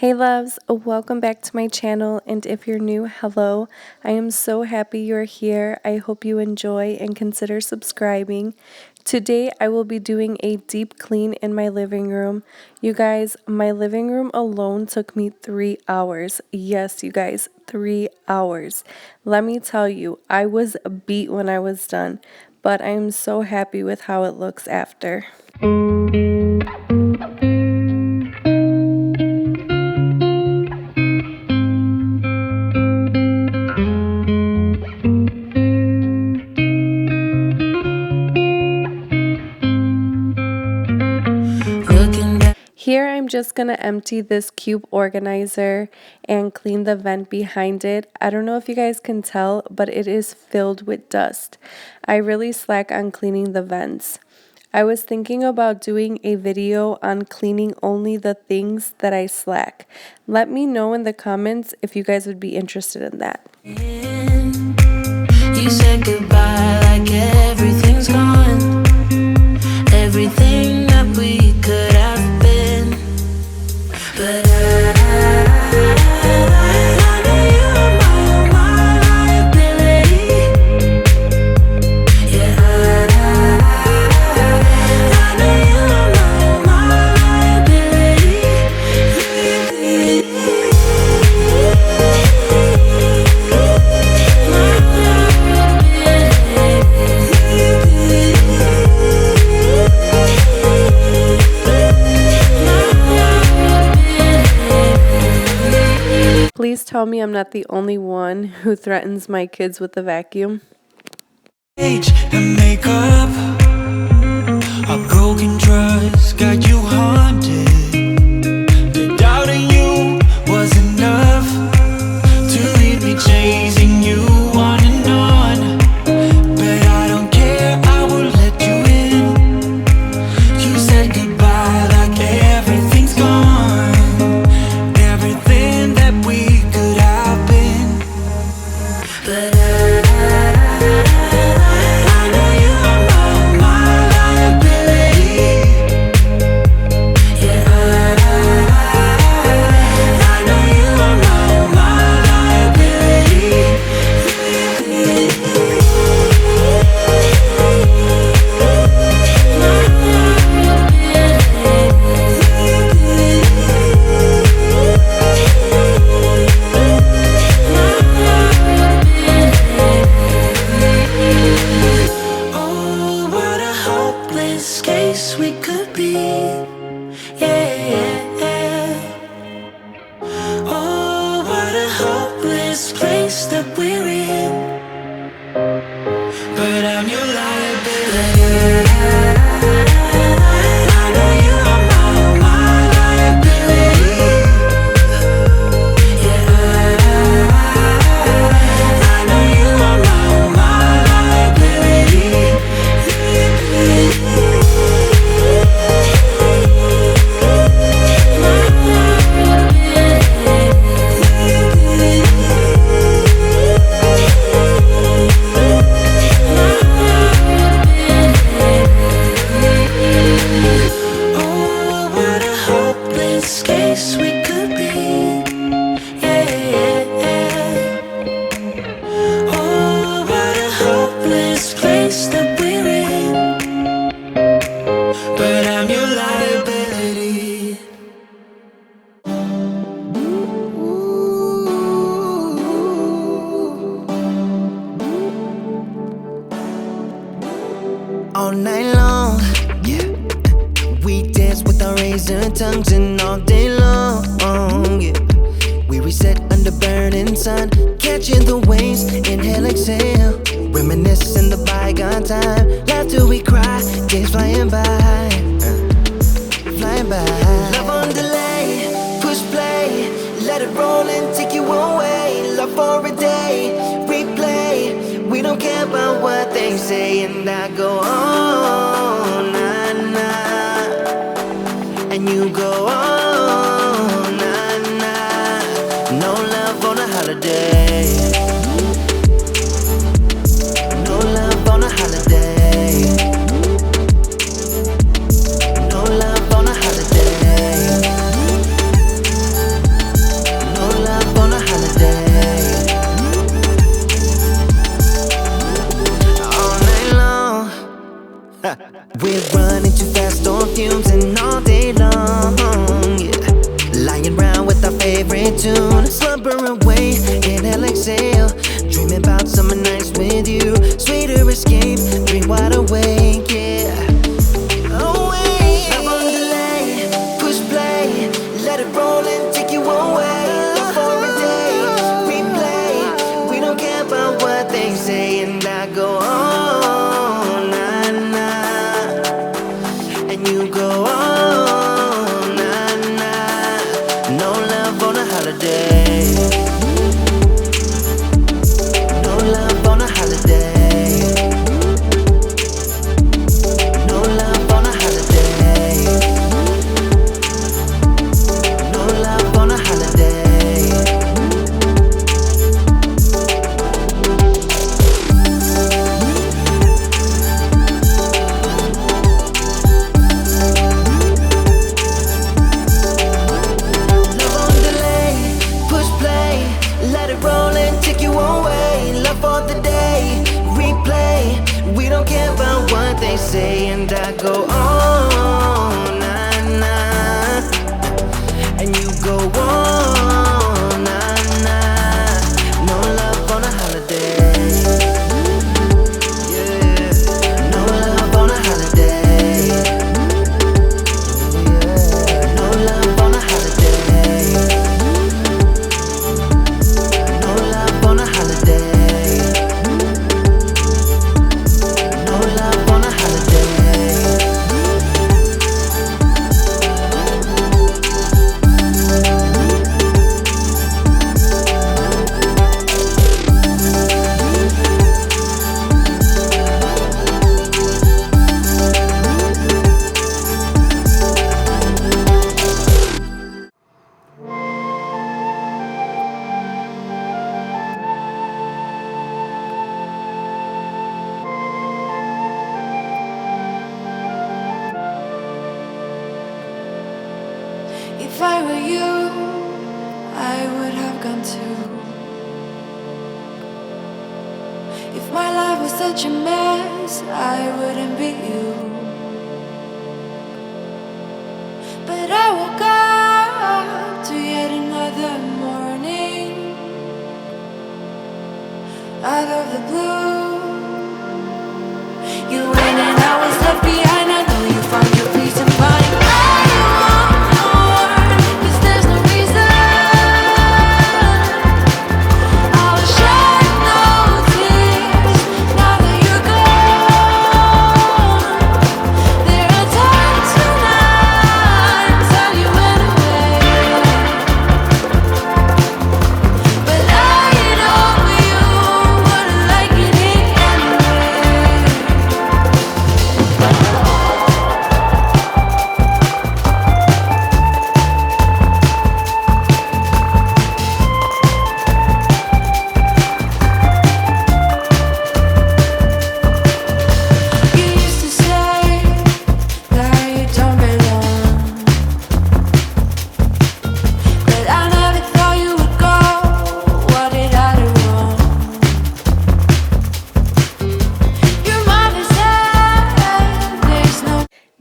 Hey loves, welcome back to my channel, and if you're new, hello. I am so happy you're here. I hope you enjoy and consider subscribing. Today I will be doing a deep clean in my living room. You guys, my living room alone took me 3 hours. Yes, you guys, 3 hours. Let me tell you, I was beat when I was done, but I am so happy with how it looks after. Here I'm just going to empty this cube organizer and clean the vent behind it. I don't know if you guys can tell, but it is filled with dust. I really slack on cleaning the vents. I was thinking about doing a video on cleaning only the things that I slack. Let me know in the comments if you guys would be interested in that. You said goodbye like everything's gone. Everything that we could have been. But I know you are my liability. Yeah, I know you are my liability. Please tell me I'm not the only one who threatens my kids with the vacuum. Age and makeup, a broken trust got you haunted. The doubting you was enough to leave me chasing you on and on. But I don't care, I will let you in. You said goodbye like everything's gone. Everything that we could have been. But I know you are my liability. Yeah, I know you are my liability. Oh, what a hopeless case we could be. Yeah. Oh, what a hopeless place that we're in. But I'm your liability. I know you are my liability. Yeah, I know you are my liability. Oh, what a hopeless case we could be. Yeah. Oh, what a hopeless place that we're in. But I'm your liability. All night long, yeah. We dance with our razor tongues and all day long, yeah. We reset under burning sun, catching the waves, inhale, exhale. Reminiscing the bygone time, laugh till we cry, days flying by, flying by. Love on delay, push play, let it roll and take you away. Love for a day, replay. We don't care about what they say, and I go on, nah, nah. And you go on, nah, nah. No love on a holiday. No love on a holiday. No love on a holiday. roll and take you away. Live for a day, replay. We don't care about what they say, and I go on, nah, nah. And you go on, nah, nah. No love on a holiday. No love on a holiday. No love on a holiday. No love on a holiday. Love on delay, push play, let it roll and take you away. Love for the day, replay. We don't care about what they say, and I go on, nah, nah. And you go on, nah, nah. No love on a holiday. Yeah. No love on a holiday. Yeah. No love on a holiday. No love on a holiday. No love on a holiday. If I were you, I would have gone too. If my life was such a mess, I wouldn't be you. But I woke up to yet another morning. Out of the blue, you went and I was left behind. I know you found your peace and find.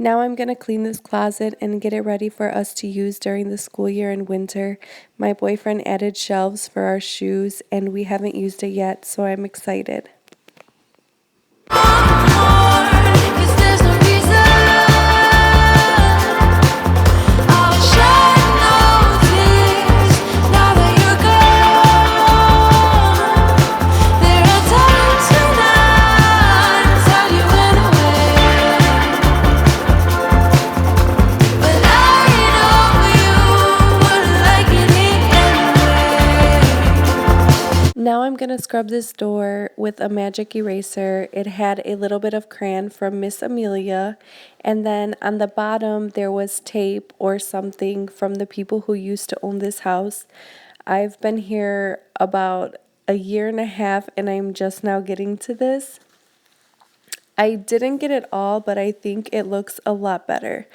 Now I'm going to clean this closet and get it ready for us to use during the school year and winter. My boyfriend added shelves for our shoes and we haven't used it yet, so I'm excited. Now I'm going to scrub this door with a magic eraser. It had a little bit of crayon from Miss Amelia, and then on the bottom there was tape or something from the people who used to own this house. I've been here about a year and a half and I'm just now getting to this. I didn't get it all, but I think it looks a lot better.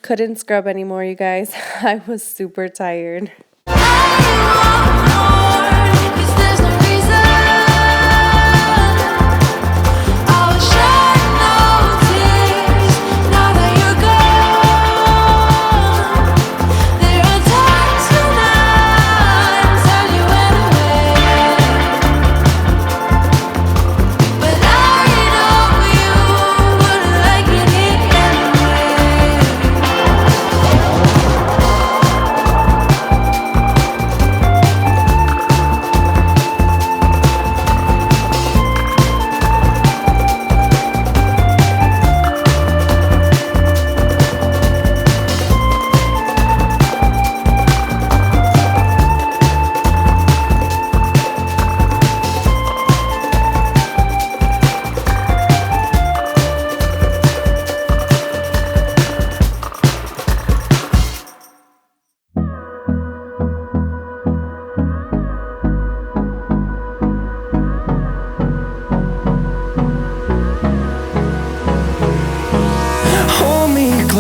Couldn't scrub anymore, you guys. I was super tired.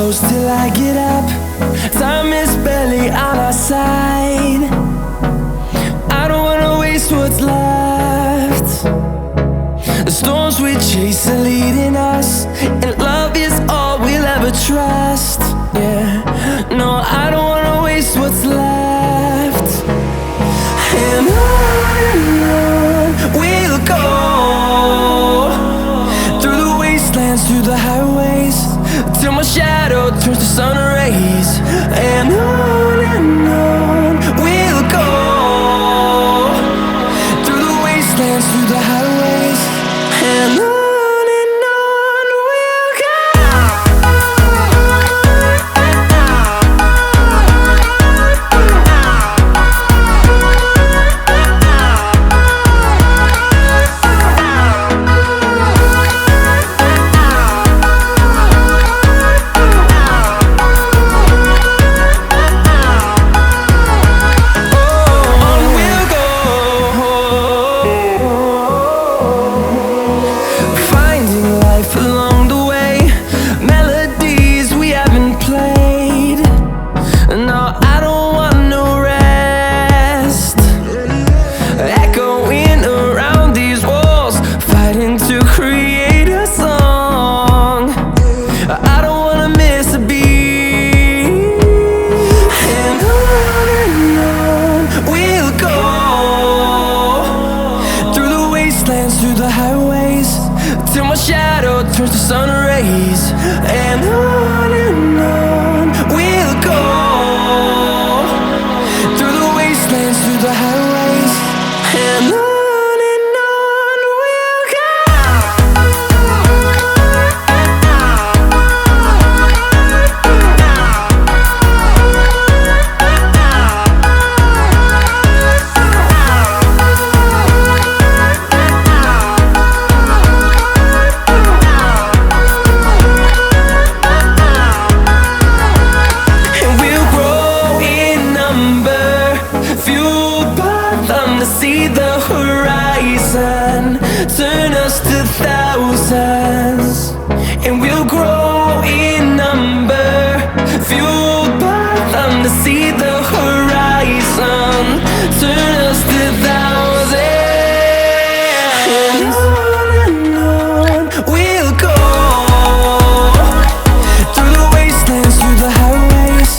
close till I get up. Time is barely on our side. I don't wanna waste what's left. The storms we chase are leading us, and love is all we'll ever trust. Yeah, no, I don't wanna waste what's left. And on we'll go, through the wastelands, through the highways, till my shadow turns to sun rays. And on we'll go, through the wastelands, through the highways, and on we'll go. Through the highways, till my shadow turns to sun rays. And on we'll go, through the wastelands, through the highways, and on we'll go. See the horizon turn us to thousands, and we'll grow in number, fueled by them to see the horizon turn us to thousands. And on we'll go, through the wastelands, through the highways,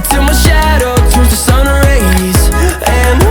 till my shadow turns to sun rays. And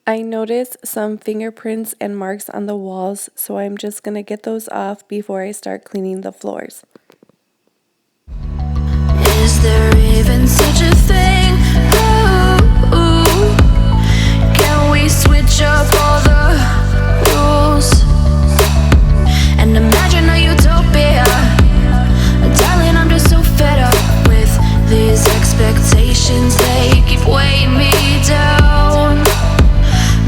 I noticed some fingerprints and marks on the walls, so I'm just gonna get those off before I start cleaning the floors. Is there even such a thing? Ooh, can we switch up all the rules and imagine a utopia? Darling, I'm just so fed up with these expectations. They keep weighing me down.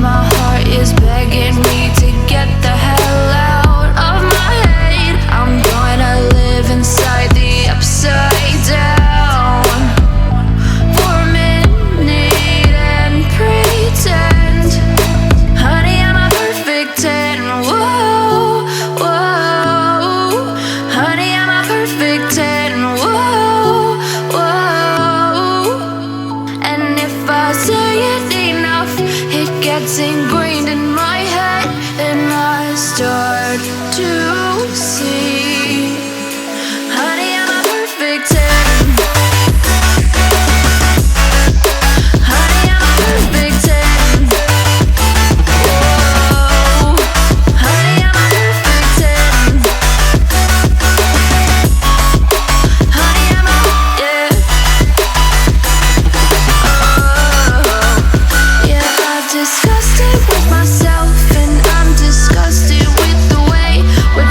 My heart is begging me to get the hell out of my head. I'm gonna live inside the upside down for a minute and pretend, honey, I'm a perfect 10. Whoa, whoa, honey, I'm a perfect 10. Whoa, whoa, and if I say it enough, it gets ingrained in my head, and I start to see, honey, I'm a perfect 10. Honey, I'm a perfect 10. Whoa, honey, I'm a perfect 10. Honey, I'm a, yeah. Oh, yeah, I've discussed it with myself, and I'm disgusted with the way we're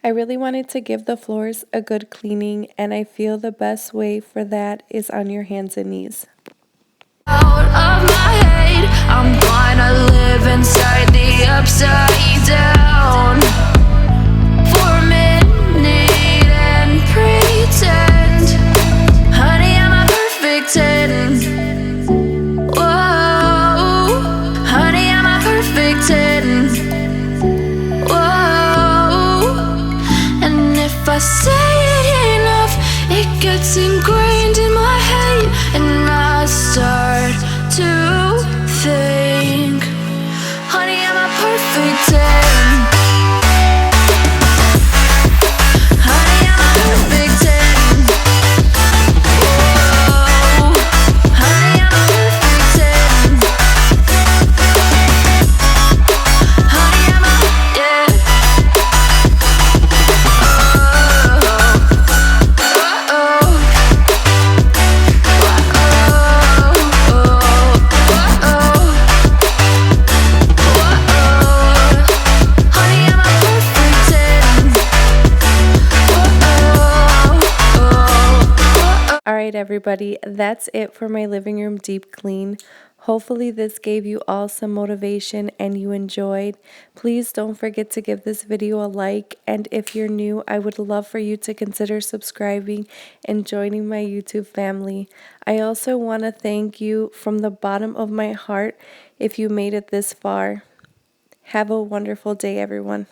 I really wanted to give the floors a good cleaning, and I feel the best way for that is on your hands and knees. Out of my head, I'm gonna live inside the upside down for a minute and pretend, honey, I'm a perfect 10. Whoa, honey, I'm a perfect 10. Whoa, and if I say it enough, it gets ingrained in my head, and I start to think, honey, I'm a perfect 10. Honey, I'm a perfect 10. Whoa, honey, I'm a perfect 10. Honey, I'm a, yeah. Alright everybody, that's it for my living room deep clean. Hopefully this gave you all some motivation and you enjoyed. Please don't forget to give this video a like, and if you're new, I would love for you to consider subscribing and joining my YouTube family. I also want to thank you from the bottom of my heart if you made it this far. Have a wonderful day, everyone.